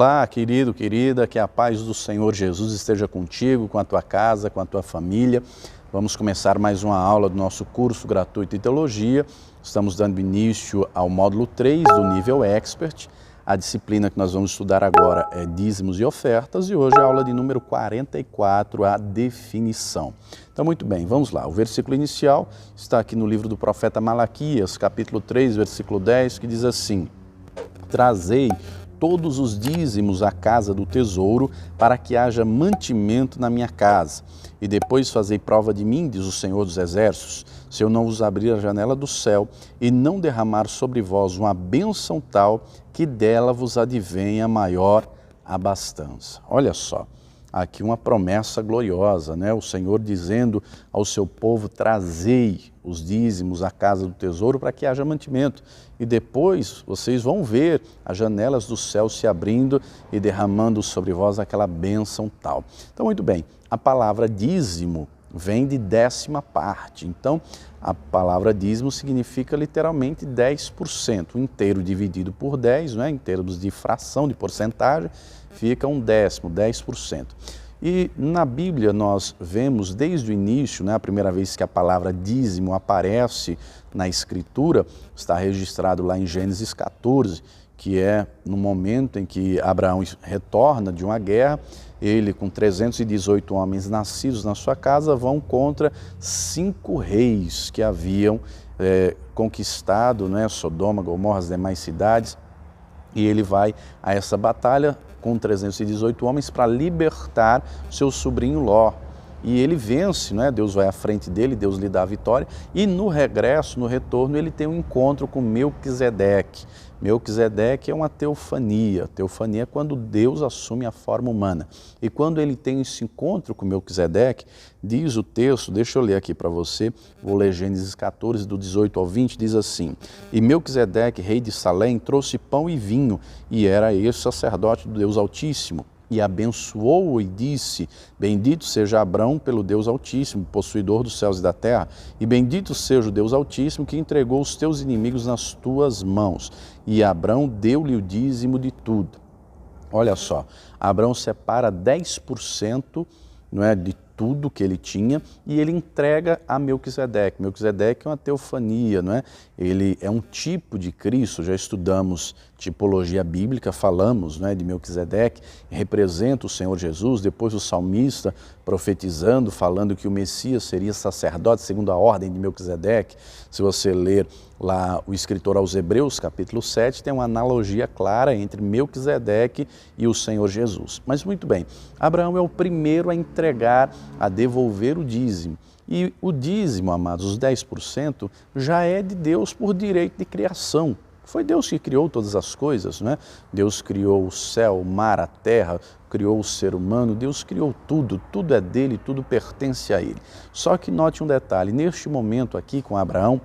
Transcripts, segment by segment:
Olá, querido, querida, que a paz do Senhor Jesus esteja contigo, com a tua casa, com a tua família. Vamos começar mais uma aula do nosso curso gratuito de Teologia. Estamos dando início ao módulo 3 do nível Expert. A disciplina que nós vamos estudar agora é Dízimos e Ofertas e hoje é a aula de número 44, a definição. Então, muito bem, vamos lá. O versículo inicial está aqui no livro do profeta Malaquias, capítulo 3, versículo 10, que diz assim: Trazei todos os dízimos à casa do tesouro, para que haja mantimento na minha casa. E depois fazei prova de mim, diz o Senhor dos Exércitos, se eu não vos abrir a janela do céu e não derramar sobre vós uma bênção tal, que dela vos advenha maior abastança. Olha só, aqui uma promessa gloriosa, né? O Senhor dizendo ao seu povo: trazei os dízimos à casa do tesouro para que haja mantimento. E depois vocês vão ver as janelas do céu se abrindo e derramando sobre vós aquela bênção tal. Então, muito bem, a palavra dízimo vem de 10ª parte. Então, a palavra dízimo significa literalmente 10%. O inteiro dividido por 10, né, em termos de fração, de porcentagem, fica um décimo, 10%. E na Bíblia nós vemos desde o início, né, a primeira vez que a palavra dízimo aparece na Escritura, está registrado lá em Gênesis 14, que é no momento em que Abraão retorna de uma guerra. Ele, com 318 homens nascidos na sua casa, vão contra 5 reis que haviam conquistado, né, Sodoma, Gomorra, as demais cidades. E ele vai a essa batalha com 318 homens para libertar seu sobrinho Ló. E ele vence, né? Deus vai à frente dele, Deus lhe dá a vitória. E no regresso, no retorno, ele tem um encontro com Melquisedeque. Melquisedeque é uma teofania. Teofania é quando Deus assume a forma humana. E quando ele tem esse encontro com Melquisedeque, diz o texto, deixa eu ler aqui para você, vou ler Gênesis 14, do 18 ao 20, diz assim: E Melquisedeque, rei de Salém, trouxe pão e vinho, e era esse sacerdote do Deus Altíssimo. E abençoou-o e disse: Bendito seja Abrão pelo Deus Altíssimo, possuidor dos céus e da terra, e bendito seja o Deus Altíssimo que entregou os teus inimigos nas tuas mãos. E Abrão deu-lhe o dízimo de tudo. Olha só, Abrão separa 10%, não é, de tudo que ele tinha, e ele entrega a Melquisedeque. Melquisedeque é uma teofania, não é? Ele é um tipo de Cristo. Já estudamos tipologia bíblica, falamos, não é, de Melquisedeque, representa o Senhor Jesus. Depois o salmista profetizando, falando que o Messias seria sacerdote segundo a ordem de Melquisedeque. Se você ler lá o escritor aos Hebreus, capítulo 7, tem uma analogia clara entre Melquisedeque e o Senhor Jesus. Mas muito bem, Abraão é o primeiro a entregar, a devolver o dízimo. E o dízimo, amados, os 10%, já é de Deus por direito de criação. Foi Deus que criou todas as coisas, né? Deus criou o céu, o mar, a terra, criou o ser humano, Deus criou tudo, tudo é dele, tudo pertence a ele. Só que note um detalhe, neste momento aqui com Abraão,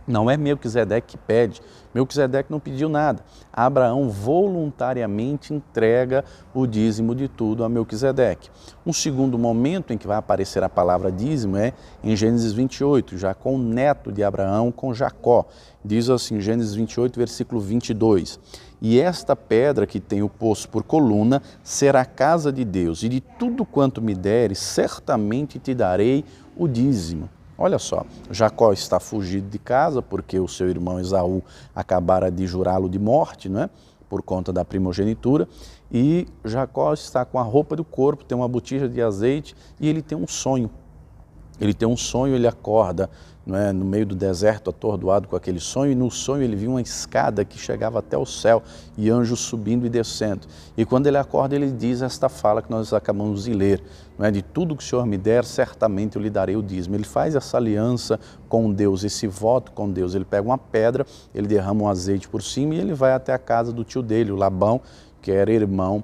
não é Melquisedeque que pede, Melquisedeque não pediu nada. Abraão voluntariamente entrega o dízimo de tudo a Melquisedeque. Um segundo momento em que vai aparecer a palavra dízimo é em Gênesis 28, já com o neto de Abraão, com Jacó. Diz assim, Gênesis 28, versículo 22. E esta pedra que tenho posto por coluna será a casa de Deus, e de tudo quanto me deres, certamente te darei o dízimo. Olha só, Jacó está fugido de casa porque o seu irmão Esaú acabara de jurá-lo de morte, não é? Por conta da primogenitura, e Jacó está com a roupa do corpo, tem uma botija de azeite e ele tem um sonho. Ele acorda, não é, no meio do deserto, atordoado com aquele sonho, e no sonho ele viu uma escada que chegava até o céu e anjos subindo e descendo. E quando ele acorda, ele diz esta fala que nós acabamos de ler, não é? De tudo que o Senhor me der, certamente eu lhe darei o dízimo. Ele faz essa aliança com Deus, esse voto com Deus. Ele pega uma pedra, ele derrama um azeite por cima e ele vai até a casa do tio dele, o Labão, que era irmão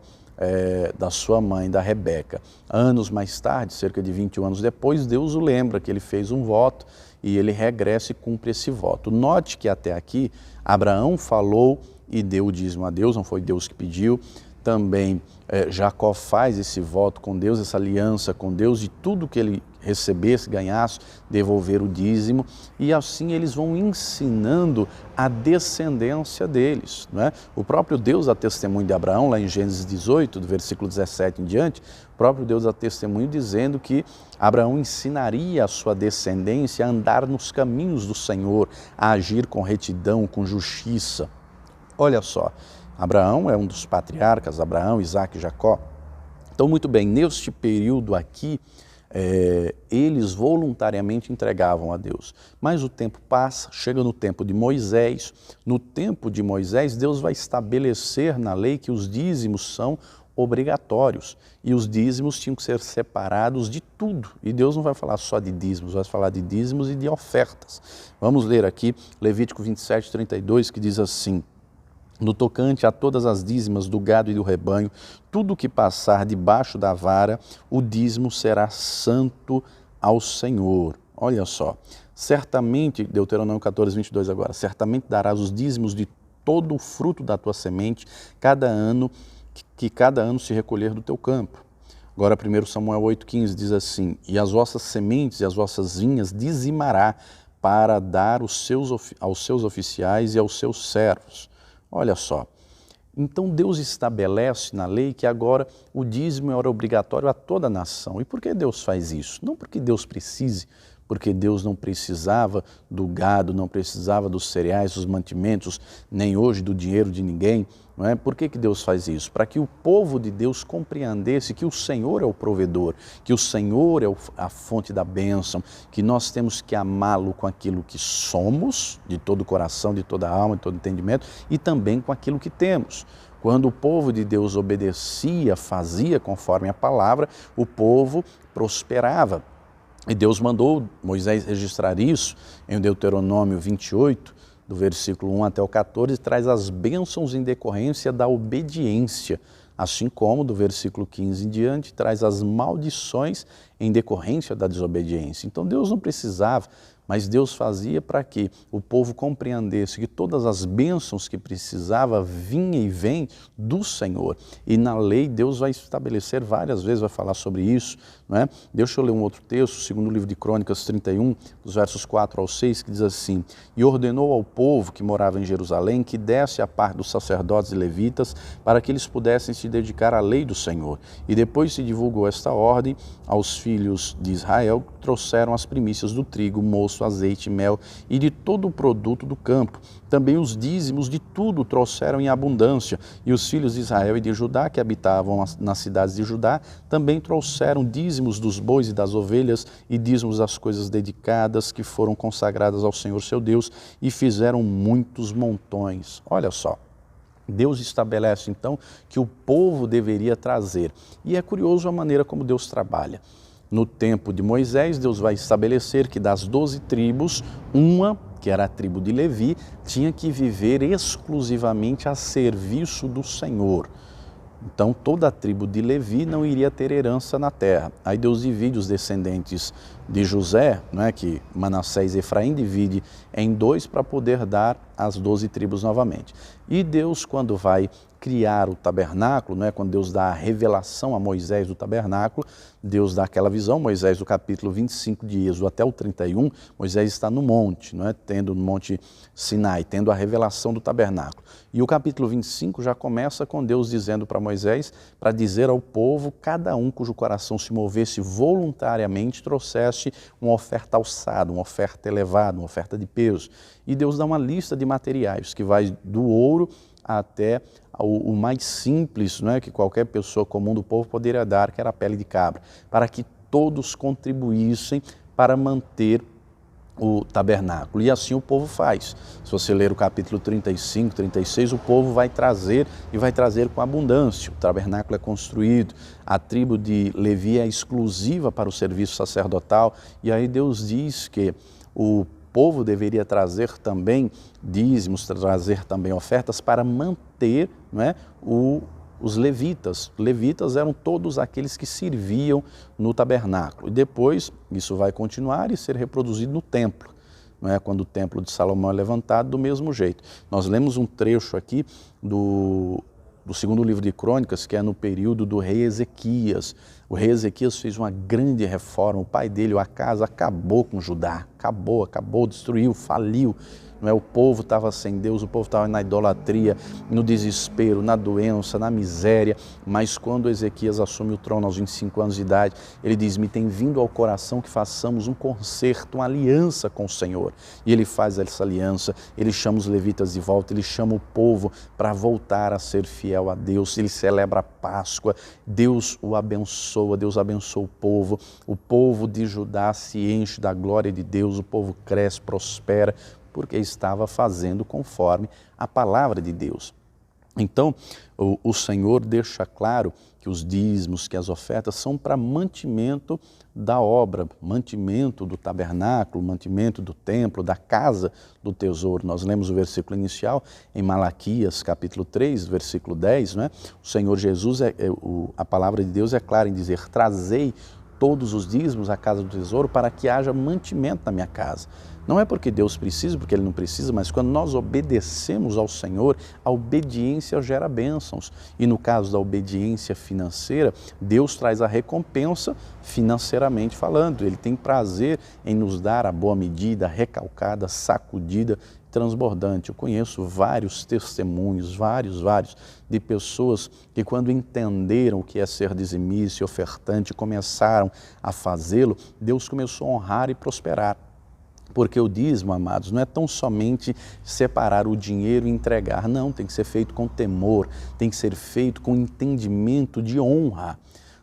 da sua mãe, da Rebeca. Anos mais tarde, cerca de 21 anos depois, Deus o lembra que ele fez um voto e ele regressa e cumpre esse voto. Note que até aqui, Abraão falou e deu o dízimo a Deus, não foi Deus que pediu. também Jacó faz esse voto com Deus, essa aliança com Deus, de tudo que ele recebesse, ganhasse, devolver o dízimo, e assim eles vão ensinando a descendência deles, não é? O próprio Deus dá testemunho de Abraão, lá em Gênesis 18, do versículo 17 em diante, o próprio Deus dá testemunho dizendo que Abraão ensinaria a sua descendência a andar nos caminhos do Senhor, a agir com retidão, com justiça. Olha só, Abraão é um dos patriarcas, Abraão, Isaque e Jacó. Então, muito bem, neste período aqui, eles voluntariamente entregavam a Deus. Mas o tempo passa, chega no tempo de Moisés. No tempo de Moisés, Deus vai estabelecer na lei que os dízimos são obrigatórios. E os dízimos tinham que ser separados de tudo. E Deus não vai falar só de dízimos, vai falar de dízimos e de ofertas. Vamos ler aqui Levítico 27, 32, que diz assim: no tocante a todas as dízimas do gado e do rebanho, tudo que passar debaixo da vara, o dízimo será santo ao Senhor. Olha só, certamente, Deuteronômio 14, 22 agora, certamente darás os dízimos de todo o fruto da tua semente, cada ano, que cada ano se recolher do teu campo. Agora 1 Samuel 8,15 diz assim: e as vossas sementes e as vossas vinhas dizimará para dar aos seus oficiais e aos seus servos. Olha só, então Deus estabelece na lei que agora o dízimo era obrigatório a toda a nação. E por que Deus faz isso? Não porque Deus precise, porque Deus não precisava do gado, não precisava dos cereais, dos mantimentos, nem hoje do dinheiro de ninguém. Não é? Por que Deus faz isso? Para que o povo de Deus compreendesse que o Senhor é o provedor, que o Senhor é a fonte da bênção, que nós temos que amá-lo com aquilo que somos, de todo o coração, de toda a alma, de todo entendimento, e também com aquilo que temos. Quando o povo de Deus obedecia, fazia conforme a palavra, o povo prosperava. E Deus mandou Moisés registrar isso em Deuteronômio 28, do versículo 1 até o 14, traz as bênçãos em decorrência da obediência, assim como do versículo 15 em diante, traz as maldições em decorrência da desobediência. Então Deus não precisava, mas Deus fazia para que o povo compreendesse que todas as bênçãos que precisava vinha e vem do Senhor. E na lei Deus vai estabelecer várias vezes, vai falar sobre isso, não é? Deixa eu ler um outro texto, segundo o livro de Crônicas 31, dos versos 4 ao 6, que diz assim: e ordenou ao povo que morava em Jerusalém que desse a parte dos sacerdotes e levitas para que eles pudessem se dedicar à lei do Senhor. E depois se divulgou esta ordem aos filhos de Israel, que trouxeram as primícias do trigo, moço, azeite, mel e de todo o produto do campo. Também os dízimos de tudo trouxeram em abundância. E os filhos de Israel e de Judá, que habitavam nas cidades de Judá, também trouxeram dízimos dos bois e das ovelhas e dízimos das coisas dedicadas que foram consagradas ao Senhor seu Deus, e fizeram muitos montões. Olha só, Deus estabelece então que o povo deveria trazer. E é curioso a maneira como Deus trabalha. No tempo de Moisés, Deus vai estabelecer que das 12 tribos, uma, que era a tribo de Levi, tinha que viver exclusivamente a serviço do Senhor. Então toda a tribo de Levi não iria ter herança na terra. Aí Deus divide os descendentes de José, não é, que Manassés e Efraim divide em dois para poder dar as 12 tribos novamente. E Deus, quando vai criar o tabernáculo, não é, quando Deus dá a revelação a Moisés do tabernáculo, Deus dá aquela visão. Moisés, do capítulo 25 de Êxodo até o 31, Moisés está no monte, não é, tendo no monte Sinai, tendo a revelação do tabernáculo. E o capítulo 25 já começa com Deus dizendo para Moisés, para dizer ao povo, cada um cujo coração se movesse voluntariamente, trouxesse uma oferta alçada, uma oferta elevada, uma oferta de peso. E Deus dá uma lista de materiais que vai do ouro até o mais simples, não é, que qualquer pessoa comum do povo poderia dar, que era a pele de cabra, para que todos contribuíssem para manter o tabernáculo. E assim o povo faz. Se você ler o capítulo 35, 36, o povo vai trazer e vai trazer com abundância. O tabernáculo é construído, a tribo de Levi é exclusiva para o serviço sacerdotal, e aí Deus diz que o povo deveria trazer também dízimos, trazer também ofertas para manter, não é, os levitas. Levitas eram todos aqueles que serviam no tabernáculo. E depois isso vai continuar e ser reproduzido no templo, não é? Quando o templo de Salomão é levantado, do mesmo jeito. Nós lemos um trecho aqui do do segundo livro de Crônicas, que é no período do rei Ezequias. O rei Ezequias fez uma grande reforma, o pai dele, o Acas, acabou com Judá, acabou, destruiu, faliu. Não é? O povo estava sem Deus, o povo estava na idolatria, no desespero, na doença, na miséria, mas quando Ezequias assume o trono aos 25 anos de idade, ele diz, me tem vindo ao coração que façamos um concerto, uma aliança com o Senhor. E ele faz essa aliança, ele chama os levitas de volta, ele chama o povo para voltar a ser fiel a Deus, ele celebra a Páscoa, Deus o abençoa, Deus abençoa o povo de Judá se enche da glória de Deus, o povo cresce, prospera, porque estava fazendo conforme a palavra de Deus. Então, o Senhor deixa claro que os dízimos, que as ofertas são para mantimento da obra, mantimento do tabernáculo, mantimento do templo, da casa do tesouro. Nós lemos o versículo inicial em Malaquias, capítulo 3, versículo 10, não é? O Senhor Jesus, a palavra de Deus é clara em dizer, trazei todos os dízimos à casa do tesouro para que haja mantimento na minha casa. Não é porque Deus precisa, porque Ele não precisa, mas quando nós obedecemos ao Senhor, a obediência gera bênçãos. E no caso da obediência financeira, Deus traz a recompensa financeiramente falando. Ele tem prazer em nos dar a boa medida, recalcada, sacudida, transbordante. Eu conheço vários testemunhos, vários, de pessoas que quando entenderam o que é ser dizimista e ofertante, começaram a fazê-lo, Deus começou a honrar e prosperar. Porque o dízimo, amados, não é tão somente separar o dinheiro e entregar, não, tem que ser feito com temor, tem que ser feito com entendimento de honra.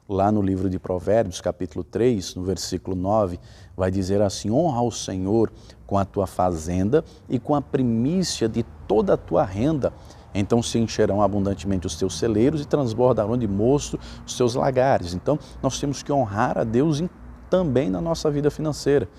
Lá no livro de Provérbios, capítulo 3, no versículo 9, vai dizer assim, honra ao Senhor com a tua fazenda e com a primícia de toda a tua renda. Então se encherão abundantemente os teus celeiros e transbordarão de mosto os teus lagares. Então nós temos que honrar a Deus também na nossa vida financeira.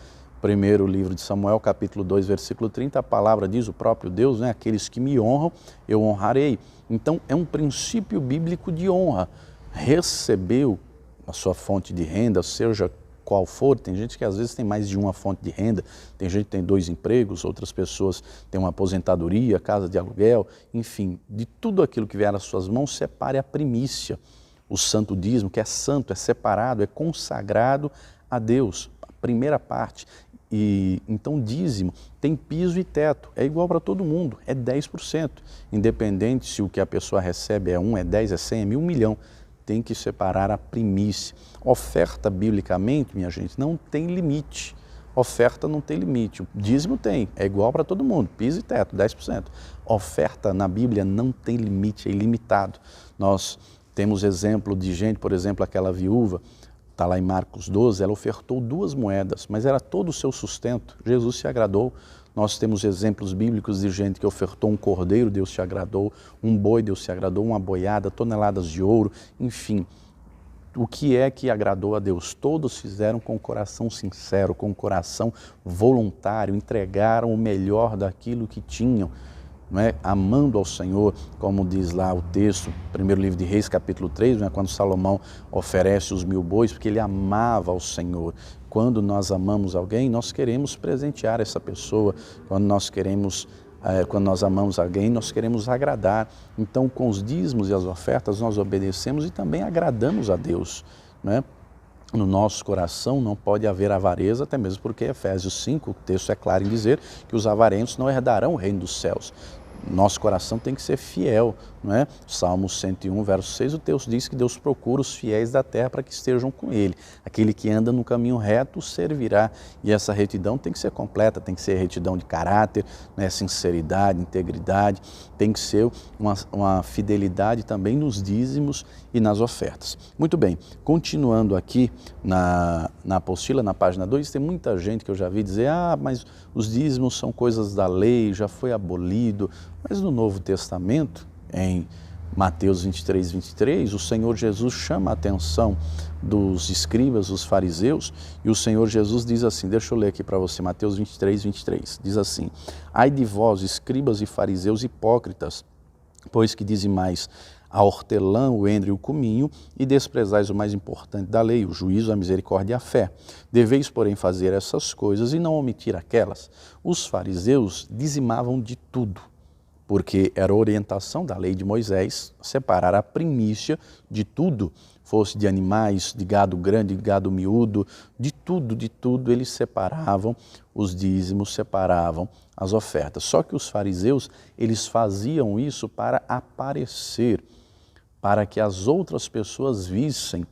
Primeiro livro de Samuel, capítulo 2, versículo 30, a palavra diz, o próprio Deus, né, aqueles que me honram, eu honrarei. Então é um princípio bíblico de honra. Recebeu a sua fonte de renda, seja qual for, tem gente que às vezes tem mais de uma fonte de renda, tem gente que tem 2 empregos, outras pessoas têm uma aposentadoria, casa de aluguel, enfim, de tudo aquilo que vier às suas mãos, separe a primícia. O santo dízimo, que é santo, é separado, é consagrado a Deus, a primeira parte. E então dízimo tem piso e teto, é igual para todo mundo, é 10%, independente se o que a pessoa recebe é 1, é 10, é 100, é 1.000, 1 milhão, tem que separar a primícia. Oferta biblicamente, minha gente, não tem limite, oferta não tem limite, o dízimo tem, é igual para todo mundo, piso e teto, 10%. Oferta na Bíblia não tem limite, é ilimitado. Nós temos exemplo de gente, por exemplo, aquela viúva, está lá em Marcos 12, ela ofertou 2 moedas, mas era todo o seu sustento, Jesus se agradou. Nós temos exemplos bíblicos de gente que ofertou um cordeiro, Deus se agradou, um boi, Deus se agradou, uma boiada, toneladas de ouro, enfim. O que é que agradou a Deus? Todos fizeram com o coração sincero, com o coração voluntário, entregaram o melhor daquilo que tinham. Não é? Amando ao Senhor, como diz lá o texto, primeiro livro de Reis, capítulo 3, não é? Quando Salomão oferece os 1000 bois, porque ele amava ao Senhor. Quando nós amamos alguém, nós queremos presentear essa pessoa, quando nós amamos alguém, nós queremos agradar. Então, com os dízimos e as ofertas, nós obedecemos e também agradamos a Deus, não é? No nosso coração não pode haver avareza, até mesmo porque Efésios 5, o texto é claro em dizer que os avarentos não herdarão o reino dos céus. Nosso coração tem que ser fiel, não é? Salmo 101, verso 6, o texto diz que Deus procura os fiéis da terra para que estejam com Ele. Aquele que anda no caminho reto servirá. E essa retidão tem que ser completa, tem que ser retidão de caráter, né? Sinceridade, integridade, tem que ser uma fidelidade também nos dízimos e nas ofertas. Muito bem, continuando aqui na apostila, na página 2, tem muita gente que eu já vi dizer, mas os dízimos são coisas da lei, já foi abolido. Mas no Novo Testamento, em Mateus 23, 23, o Senhor Jesus chama a atenção dos escribas, dos fariseus, e o Senhor Jesus diz assim, deixa eu ler aqui para você, Mateus 23, 23, diz assim, ai de vós, escribas e fariseus hipócritas, pois que dizimais a hortelã, o endro e o cominho, e desprezais o mais importante da lei, o juízo, a misericórdia e a fé. Deveis, porém, fazer essas coisas e não omitir aquelas. Os fariseus dizimavam de tudo, porque era orientação da lei de Moisés separar a primícia de tudo, fosse de animais, de gado grande, de gado miúdo, de tudo eles separavam os dízimos, separavam as ofertas. Só que os fariseus, eles faziam isso para aparecer, para que as outras pessoas vissem,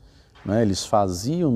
né? Eles faziam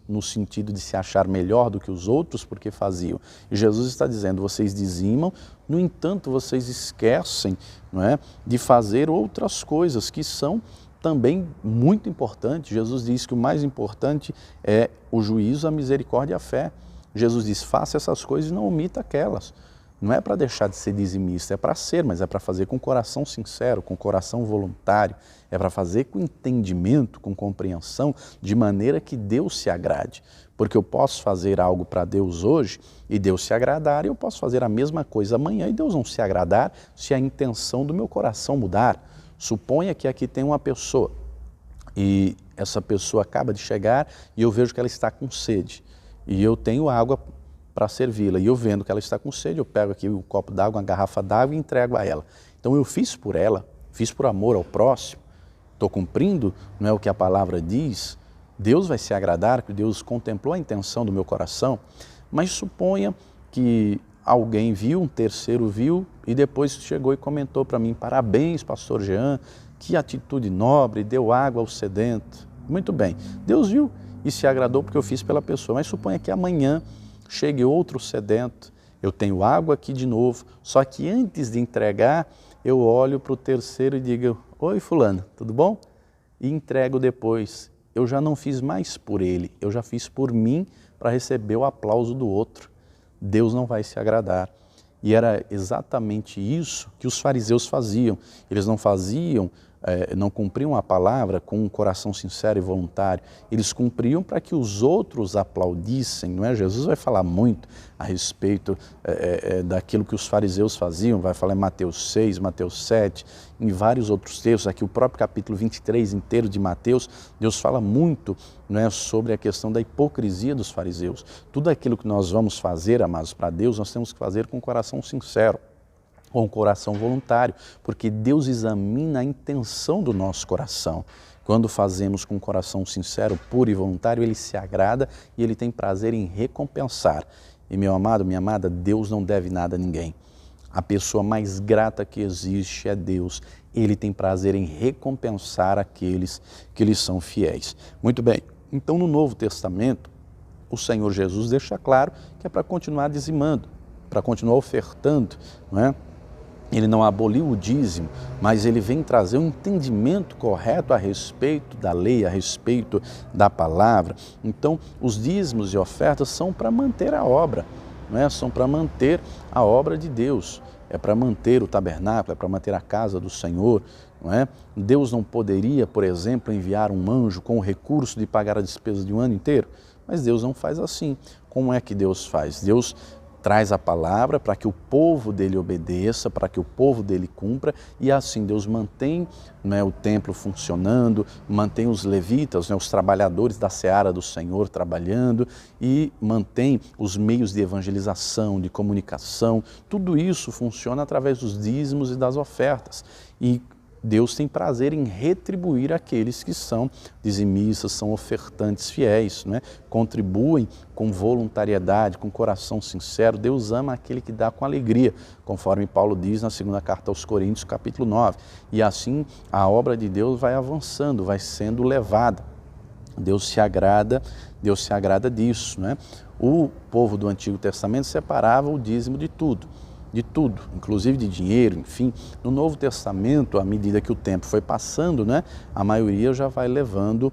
no sentido de se achar melhor do que os outros porque faziam. E Jesus está dizendo, vocês dizimam, no entanto vocês esquecem, não é, de fazer outras coisas que são também muito importantes. Jesus diz que o mais importante é o juízo, a misericórdia e a fé. Jesus diz, faça essas coisas e não omita aquelas. Não é para deixar de ser dizimista, é para ser, mas é para fazer com coração sincero, com coração voluntário, é para fazer com entendimento, com compreensão, de maneira que Deus se agrade. Porque eu posso fazer algo para Deus hoje e Deus se agradar, e eu posso fazer a mesma coisa amanhã e Deus não se agradar se a intenção do meu coração mudar. Suponha que aqui tem uma pessoa e essa pessoa acaba de chegar e eu vejo que ela está com sede e eu tenho água para servi-la. E eu vendo que ela está com sede, eu pego aqui um copo d'água, uma garrafa d'água e entrego a ela. Então eu fiz por ela, fiz por amor ao próximo, estou cumprindo, não é o que a palavra diz, Deus vai se agradar, que Deus contemplou a intenção do meu coração, mas suponha que alguém viu, um terceiro viu e depois chegou e comentou para mim, parabéns, pastor Jean, que atitude nobre, deu água ao sedento. Muito bem, Deus viu e se agradou porque eu fiz pela pessoa, mas suponha que amanhã chegue outro sedento, eu tenho água aqui de novo, só que antes de entregar, eu olho para o terceiro e digo, oi fulano, tudo bom? E entrego depois. Eu já não fiz mais por ele, eu já fiz por mim para receber o aplauso do outro. Deus não vai se agradar. E era exatamente isso que os fariseus faziam. Eles não faziam, não cumpriam a palavra com um coração sincero e voluntário. Eles cumpriam para que os outros aplaudissem, não é? Jesus vai falar muito a respeito daquilo que os fariseus faziam, vai falar em Mateus 6, Mateus 7, em vários outros textos, aqui o próprio capítulo 23 inteiro de Mateus, Deus fala muito, não é, sobre a questão da hipocrisia dos fariseus. Tudo aquilo que nós vamos fazer, amados, para Deus, nós temos que fazer com um coração sincero, com um coração voluntário, porque Deus examina a intenção do nosso coração. Quando fazemos com um coração sincero, puro e voluntário, Ele se agrada e Ele tem prazer em recompensar. E meu amado, minha amada, Deus não deve nada a ninguém. A pessoa mais grata que existe é Deus. Ele tem prazer em recompensar aqueles que lhe são fiéis. Muito bem, então no Novo Testamento, o Senhor Jesus deixa claro que é para continuar dizimando, para continuar ofertando, não é? Ele não aboliu o dízimo, mas ele vem trazer um entendimento correto a respeito da lei, a respeito da palavra. Então, os dízimos e ofertas são para manter a obra, não é? São para manter a obra de Deus, é para manter o tabernáculo, é para manter a casa do Senhor, não é? Deus não poderia, por exemplo, enviar um anjo com o recurso de pagar a despesa de um ano inteiro, mas Deus não faz assim. Como é que Deus faz? Deus traz a palavra para que o povo dele obedeça, para que o povo dele cumpra, e assim Deus mantém, né, o templo funcionando, mantém os levitas, né, os trabalhadores da seara do Senhor trabalhando, e mantém os meios de evangelização, de comunicação. Tudo isso funciona através dos dízimos e das ofertas. E Deus tem prazer em retribuir aqueles que são dizimistas, são ofertantes fiéis, né? Contribuem com voluntariedade, com coração sincero. Deus ama aquele que dá com alegria, conforme Paulo diz na segunda carta aos Coríntios, capítulo 9. E assim a obra de Deus vai avançando, vai sendo levada. Deus se agrada disso, né? O povo do Antigo Testamento separava o dízimo de tudo, inclusive de dinheiro, enfim. No Novo Testamento, à medida que o tempo foi passando, né, a maioria já vai levando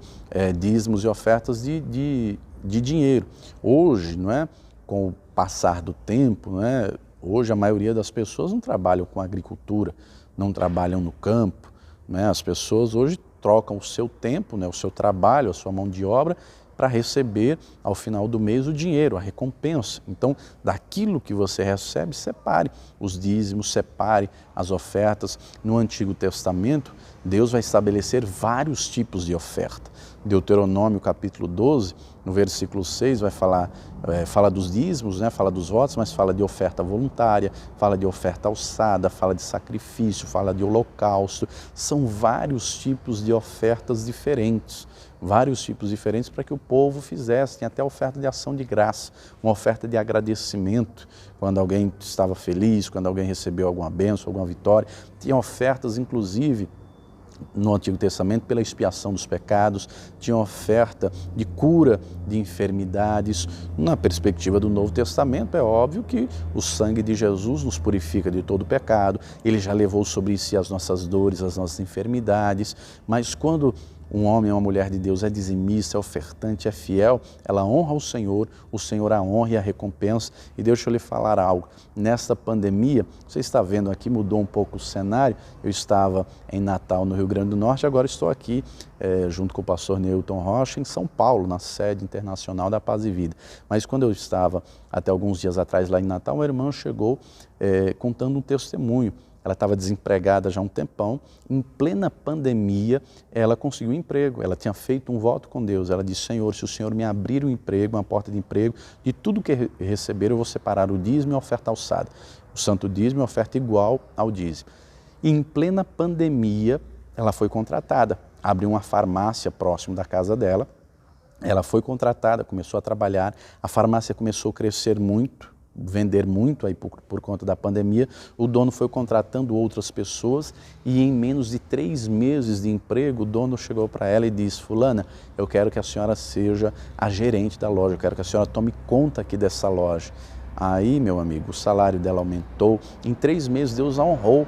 dízimos e ofertas de dinheiro. Hoje, não é, com o passar do tempo, não é, hoje a maioria das pessoas não trabalham com agricultura, não trabalham no campo, né, as pessoas hoje trocam o seu tempo, né, o seu trabalho, a sua mão de obra, para receber ao final do mês o dinheiro, a recompensa. Então, daquilo que você recebe, separe os dízimos, separe as ofertas. No Antigo Testamento, Deus vai estabelecer vários tipos de oferta. Deuteronômio capítulo 12 No versículo 6 vai falar, fala dos dízimos, né? Fala dos votos, mas fala de oferta voluntária, fala de oferta alçada, fala de sacrifício, fala de holocausto. São vários tipos de ofertas diferentes. Vários tipos diferentes para que o povo fizesse. Tem até oferta de ação de graça, uma oferta de agradecimento, quando alguém estava feliz, quando alguém recebeu alguma bênção, alguma vitória. Tinha ofertas, inclusive, no Antigo Testamento, pela expiação dos pecados, tinha oferta de cura de enfermidades. Na perspectiva do Novo Testamento, é óbvio que o sangue de Jesus nos purifica de todo pecado, ele já levou sobre si as nossas dores, as nossas enfermidades, mas quando um homem ou uma mulher de Deus é dizimista, é ofertante, é fiel, ela honra o Senhor a honra e a recompensa. E deixa eu lhe falar algo, nesta pandemia, você está vendo aqui, mudou um pouco o cenário, eu estava em Natal, no Rio Grande do Norte, agora estou aqui junto com o pastor Newton Rocha, em São Paulo, na sede internacional da Paz e Vida. Mas quando eu estava, até alguns dias atrás, lá em Natal, uma irmã chegou contando um testemunho. Ela estava desempregada já há um tempão, em plena pandemia ela conseguiu um emprego, ela tinha feito um voto com Deus, ela disse: Senhor, se o Senhor me abrir um emprego, uma porta de emprego, de tudo que receber eu vou separar o dízimo e a oferta alçada, o santo dízimo e a oferta igual ao dízimo. E em plena pandemia ela foi contratada, abriu uma farmácia próximo da casa dela, ela foi contratada, começou a trabalhar, a farmácia começou a crescer muito, vender muito aí por conta da pandemia, o dono foi contratando outras pessoas e em menos de 3 meses de emprego, o dono chegou para ela e disse: fulana, eu quero que a senhora seja a gerente da loja, eu quero que a senhora tome conta aqui dessa loja. Aí, meu amigo, o salário dela aumentou, em 3 meses Deus a honrou.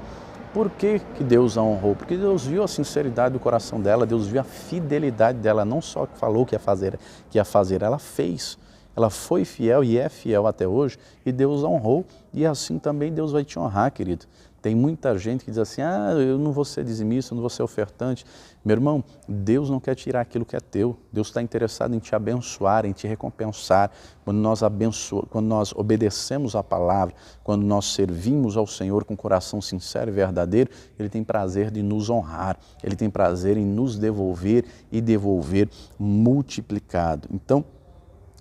Por que Deus a honrou? Porque Deus viu a sinceridade do coração dela, Deus viu a fidelidade dela, não só que falou que ia fazer, ela fez. Ela foi fiel e é fiel até hoje e Deus a honrou, e assim também Deus vai te honrar, querido. Tem muita gente que diz assim: ah, eu não vou ser dizimista, eu não vou ser ofertante. Meu irmão, Deus não quer tirar aquilo que é teu. Deus está interessado em te abençoar, em te recompensar. Quando nós obedecemos a palavra, quando nós servimos ao Senhor com coração sincero e verdadeiro, Ele tem prazer de nos honrar, Ele tem prazer em nos devolver e devolver multiplicado. Então,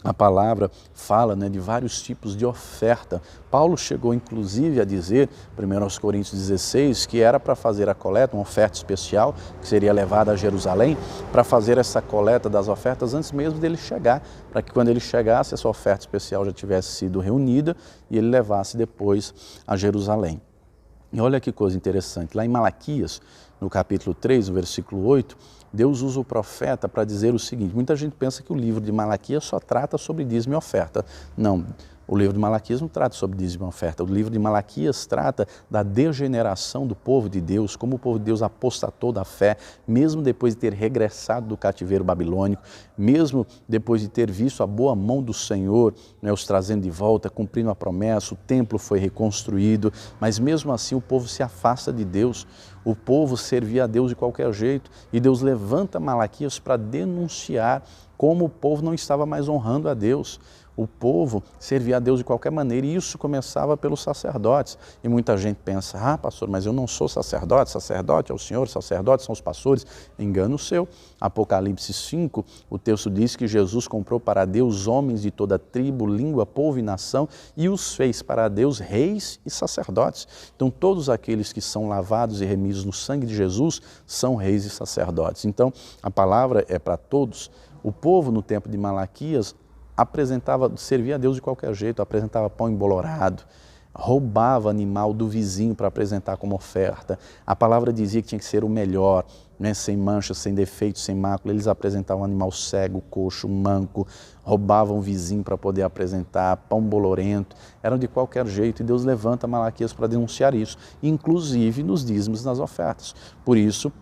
a palavra fala, né, de vários tipos de oferta. Paulo chegou inclusive a dizer, 1 Coríntios 16, que era para fazer a coleta, uma oferta especial, que seria levada a Jerusalém, para fazer essa coleta das ofertas antes mesmo dele chegar, para que quando ele chegasse, essa oferta especial já tivesse sido reunida e ele levasse depois a Jerusalém. E olha que coisa interessante, lá em Malaquias, no capítulo 3, no versículo 8, Deus usa o profeta para dizer o seguinte: muita gente pensa que o livro de Malaquias só trata sobre dízimo e oferta. Não, o livro de Malaquias não trata sobre dízimo e oferta. O livro de Malaquias trata da degeneração do povo de Deus, como o povo de Deus apostatou da fé, mesmo depois de ter regressado do cativeiro babilônico, mesmo depois de ter visto a boa mão do Senhor, né, os trazendo de volta, cumprindo a promessa, o templo foi reconstruído, mas mesmo assim o povo se afasta de Deus. O povo servia a Deus de qualquer jeito e Deus levanta Malaquias para denunciar como o povo não estava mais honrando a Deus. O povo servia a Deus de qualquer maneira e isso começava pelos sacerdotes. E muita gente pensa: ah, pastor, mas eu não sou sacerdote, sacerdote é o Senhor, sacerdotes são os pastores. Engano seu. Apocalipse 5, o texto diz que Jesus comprou para Deus homens de toda tribo, língua, povo e nação e os fez para Deus reis e sacerdotes. Então todos aqueles que são lavados e remidos no sangue de Jesus são reis e sacerdotes. Então a palavra é para todos. O povo no tempo de Malaquias servia a Deus de qualquer jeito, apresentava pão embolorado, roubava animal do vizinho para apresentar como oferta. A palavra dizia que tinha que ser o melhor, né, sem mancha, sem defeito, sem mácula. Eles apresentavam um animal cego, coxo, manco, roubavam o vizinho para poder apresentar, pão bolorento, eram de qualquer jeito. E Deus levanta Malaquias para denunciar isso, inclusive nos dízimos e nas ofertas. Por isso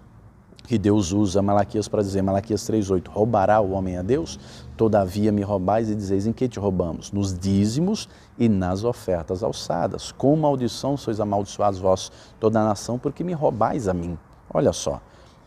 que Deus usa Malaquias para dizer, Malaquias 3,8, roubará o homem a Deus? Todavia me roubais e dizeis, em que te roubamos? Nos dízimos e nas ofertas alçadas. Com maldição sois amaldiçoados vós, toda a nação, porque me roubais a mim. Olha só,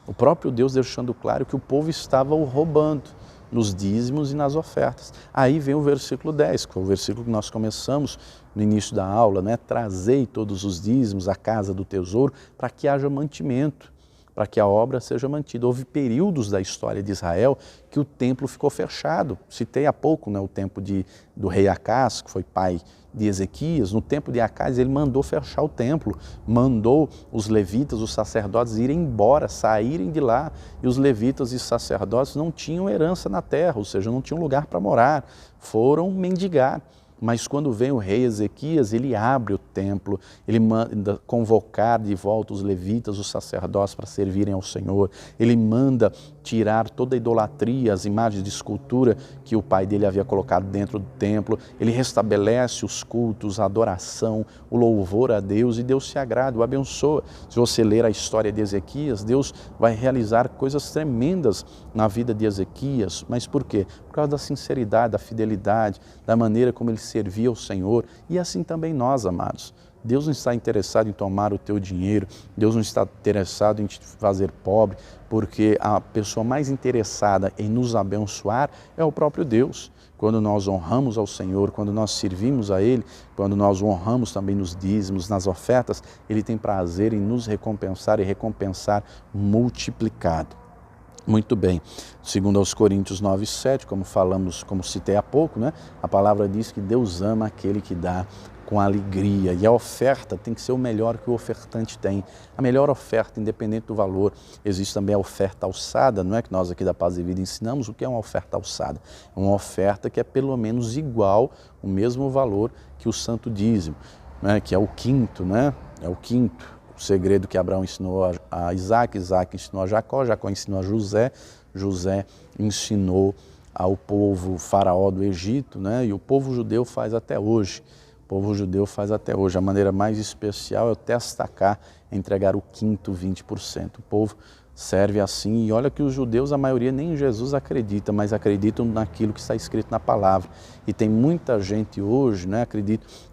o próprio Deus deixando claro que o povo estava o roubando nos dízimos e nas ofertas. Aí vem o versículo 10, que foi o versículo que nós começamos no início da aula, né? Trazei todos os dízimos à casa do tesouro para que haja mantimento. para que a obra seja mantida. Houve períodos da história de Israel que o templo ficou fechado. Citei há pouco, né, o tempo do rei Acás, que foi pai de Ezequias. No tempo de Acás, ele mandou fechar o templo, mandou os levitas, os sacerdotes irem embora, saírem de lá, e os levitas e sacerdotes não tinham herança na terra, ou seja, não tinham lugar para morar, foram mendigar. Mas quando vem o rei Ezequias, ele abre o templo, ele manda convocar de volta os levitas, os sacerdotes para servirem ao Senhor, ele manda tirar toda a idolatria, as imagens de escultura que o pai dele havia colocado dentro do templo, ele restabelece os cultos, a adoração, o louvor a Deus, e Deus se agrada, o abençoa. Se você ler a história de Ezequias, Deus vai realizar coisas tremendas na vida de Ezequias. Mas por quê? Por causa da sinceridade, da fidelidade, da maneira como ele servia ao Senhor. E assim também nós, amados. Deus não está interessado em tomar o teu dinheiro, Deus não está interessado em te fazer pobre, porque a pessoa mais interessada em nos abençoar é o próprio Deus. Quando nós honramos ao Senhor, quando nós servimos a Ele, quando nós o honramos também nos dízimos, nas ofertas, Ele tem prazer em nos recompensar e recompensar multiplicado. Muito bem, segundo aos Coríntios 9:7, como falamos, como citei há pouco, né? A palavra diz que Deus ama aquele que dá com alegria, e a oferta tem que ser o melhor que o ofertante tem, a melhor oferta, independente do valor. Existe também a oferta alçada, não é que nós aqui da Paz e Vida ensinamos o que é uma oferta alçada? É uma oferta que é pelo menos igual, o mesmo valor que o santo dízimo, né? Que é o quinto, né? É o quinto. O segredo que Abraão ensinou a Isaac, Isaac ensinou a Jacó, Jacó ensinou a José, José ensinou ao povo faraó do Egito, né? E o povo judeu faz até hoje. O povo judeu faz até hoje. A maneira mais especial é o testacar, entregar o quinto 20%. O povo serve assim, e olha que os judeus, a maioria nem em Jesus acredita, mas acreditam naquilo que está escrito na palavra. E tem muita gente hoje, né,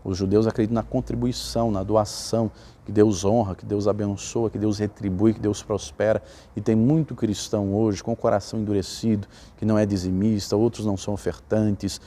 os judeus acreditam na contribuição, na doação, que Deus honra, que Deus abençoa, que Deus retribui, que Deus prospera. E tem muito cristão hoje com o coração endurecido, que não é dizimista, outros não são ofertantes,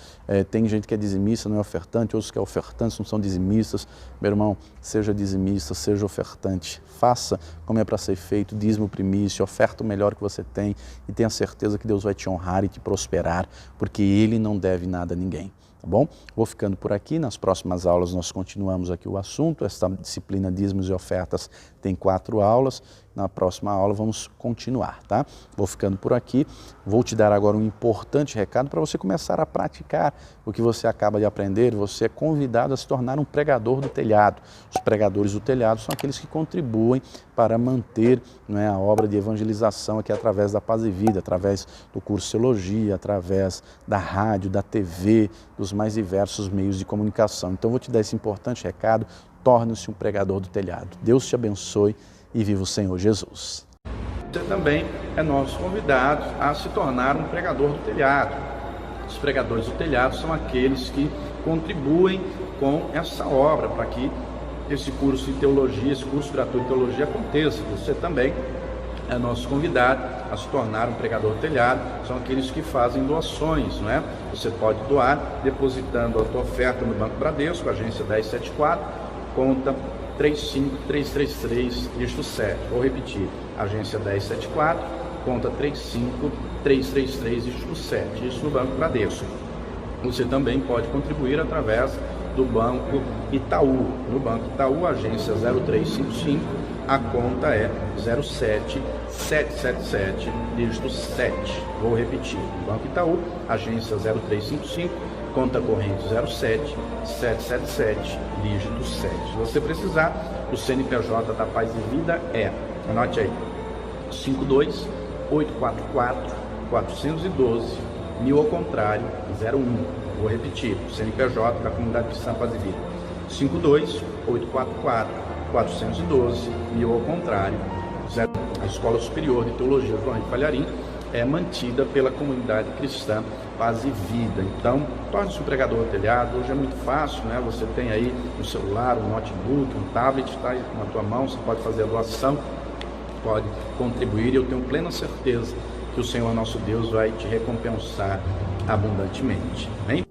tem gente que é dizimista, não é ofertante, outros que é ofertantes, não são dizimistas. Meu irmão, seja dizimista, seja ofertante, faça como é para ser feito, dízimo primício, oferta o melhor que você tem e tenha certeza que Deus vai te honrar e te prosperar, porque Ele não deve nada a ninguém. Tá bom? Vou ficando por aqui. Nas próximas aulas nós continuamos aqui o assunto. Esta disciplina dízimos e ofertas tem 4 aulas. Na próxima aula vamos continuar, tá? Vou ficando por aqui. Vou te dar agora um importante recado para você começar a praticar o que você acaba de aprender. Você é convidado a se tornar um pregador do telhado. Os pregadores do telhado são aqueles que contribuem para manter, não é, a obra de evangelização aqui através da Paz e Vida, através do curso de Teologia, através da rádio, da TV, dos mais diversos meios de comunicação. Então vou te dar esse importante recado. Torne-se um pregador do telhado. Deus te abençoe e viva o Senhor Jesus. Você também é nosso convidado a se tornar um pregador do telhado. Os pregadores do telhado são aqueles que contribuem com essa obra para que esse curso de teologia, esse curso gratuito de teologia aconteça. Você também é nosso convidado a se tornar um pregador do telhado. São aqueles que fazem doações, não é? Você pode doar depositando a tua oferta no Banco Bradesco, agência 1074, conta 35333, dígito 7. Vou repetir, agência 1074, conta 35333, dígito 7, isso no Banco Bradesco. Você também pode contribuir através do Banco Itaú. No Banco Itaú, agência 0355, a conta é 07777, dígito 7. Vou repetir, Banco Itaú, agência 0355, conta corrente 07777, dígito 7. Se você precisar, o CNPJ da Paz e Vida é, anote aí, 52-844-412, 1000 ao contrário, 01. Vou repetir, o CNPJ da Comunidade Cristã Paz e Vida, 52-844-412, 1000 ao contrário, 01. A Escola Superior de Teologia João Henrique Palharim é mantida pela Comunidade Cristã Paz e Vida. Então, torne-se um pregador do telhado. Hoje é muito fácil, né? Você tem aí um celular, um notebook, um tablet, está aí na tua mão, você pode fazer a doação, pode contribuir, e eu tenho plena certeza que o Senhor nosso Deus vai te recompensar abundantemente. Amém?